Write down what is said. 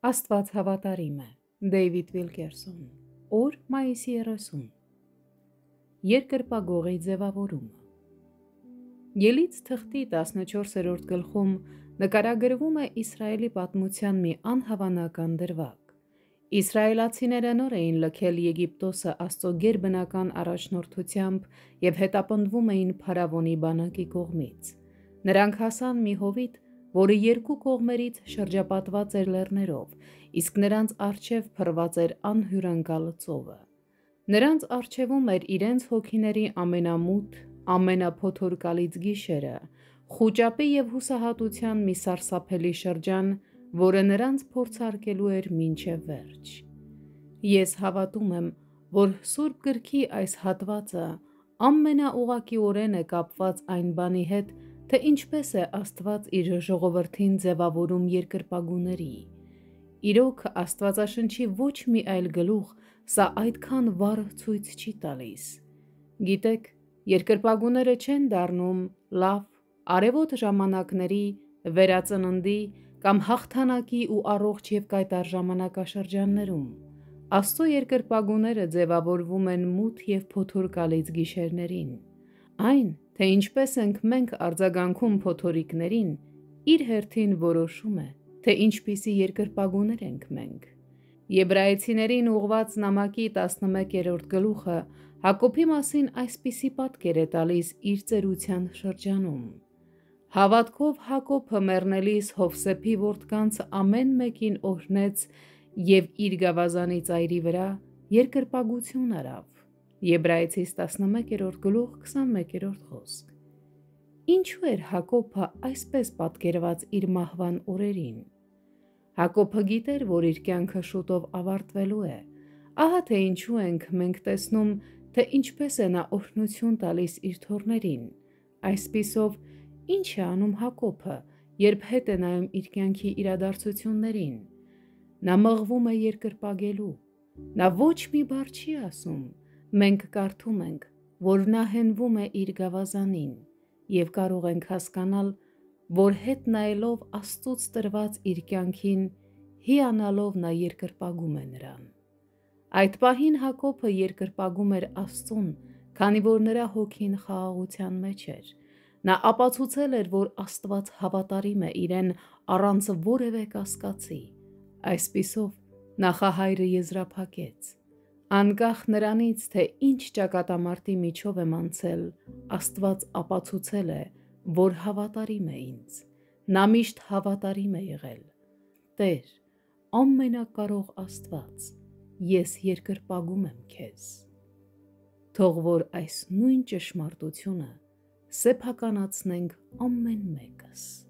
Աստված հավատարիմ է։ Դեյվիդ Վիլկերսոն։ Օր մայիսի 30։ Երկրպագողի ձևավորումը։ Ելից թղթի 14-րդ գլխում նկարագրվում է Իսրայելի պատմության մի անհավանական դրվագ։ Իսրայելացիները նոր էին լքել Եգիպտոսը Աստծո գերբնական առաջնորդությամբ և հետապնդվում էին փարավոնի բանակի կողմից։ Նրանք հասան մի հովիտ, որը երկու կողմերից շրջապատված էր լեռներով, իսկ նրանց առջև փռված էր անհյուրընկալ ծովը։ Նրանց առջևում էր իրենց հոգիների ամենամութ, ամենափոթորկալից գիշերը, խուճապի և հուսահատության մի սարսափելի շրջան, որը նրանց փորձարկելու էր մինչև վերջ։ Ես հավատում եմ, որ Սուրբ Գրքի այս հատվածը ամենաուղղակիորեն է կապված այն բանի հետ, թե ինչպես է Աստված իր ժողովրդին ձևավորում երկրպագուների։ Իրոք, Աստվածաշնչի ոչ մի այլ գլուխ սա այդքան վառ ցույց չի տալիս։ Գիտեք, երկրպագուները չեն դառնում լավ, արևոտ ժամանակների, վերածննդի կամ հաղթանակի ու առողջ և կայտառ ժամանակաշրջաններում։ Աստծո երկրպագուները ձևավորվում են մութ և փոթորկալից գիշերներին։ Այն, թե ինչպես ենք մենք արձագանքում փոթորիկներին, իր հերթին որոշում է, թե ինչպիսի երկրպագուներ ենք մենք։ Եբրայեցիներին ուղղված նամակի 11-րդ գլուխը Հակոբի մասին այսպիսի պատկեր է տալիս իր ծերության շրջանում։ Հավատքով Հակոբը մեռնելիս Հովսեփի որդկանց ամեն մեկին օրհնեց և իր գավազանի ծայրի վրա երկրպագություն արավ։ Եբրայեցիս 11-րդ գլուխ 21-րդ խոսք։ Ինչու էր Հակոբը այսպես պատկերված իր մահվան օրերին։ Հակոբը գիտեր, որ իր կյանքը շուտով ավարտվելու է։ Ահա թե ինչու ենք մենք տեսնում, թե ինչպես է նա օրհնություն տալիս իր թոռներին։ Այսպիսով, ինչ է անում Հակոբը, երբ հետ է նայում իր կյանքի իրադարձություններին։ Նա մղվում է երկրպագելու։ Նա ոչ մի բառ չի ասում։ Մենք կարդում ենք, որ նա հենվում է իր գավազանին, և կարող ենք հասկանալ, որ հետ նայելով Աստծուց տրված իր կյանքին, հիանալով նա երկրպագում է նրան։ Այդ պահին Հակոբը երկրպագում էր Աստծուն, քանի որ նրա հոգին խաղաղության մեջ էր։ Նա ապացուցել էր, որ Աստված հավատարիմ է իրեն առանց որևէ կասկածի։ Այսպիսով, նախահայրը եզրափակեց. «Անկախ նրանից, թե ինչ ճակատամարտի միջով եմ անցել, Աստված ապացուցել է, որ հավատարիմ է ինձ։ Նա միշտ հավատարիմ է եղել։ Տեր, ամենակարող Աստված, ես երկրպագում եմ քեզ»։ Թող որ այս նույն ճշմարտությունը սեփականացնենք ամեն մեկս։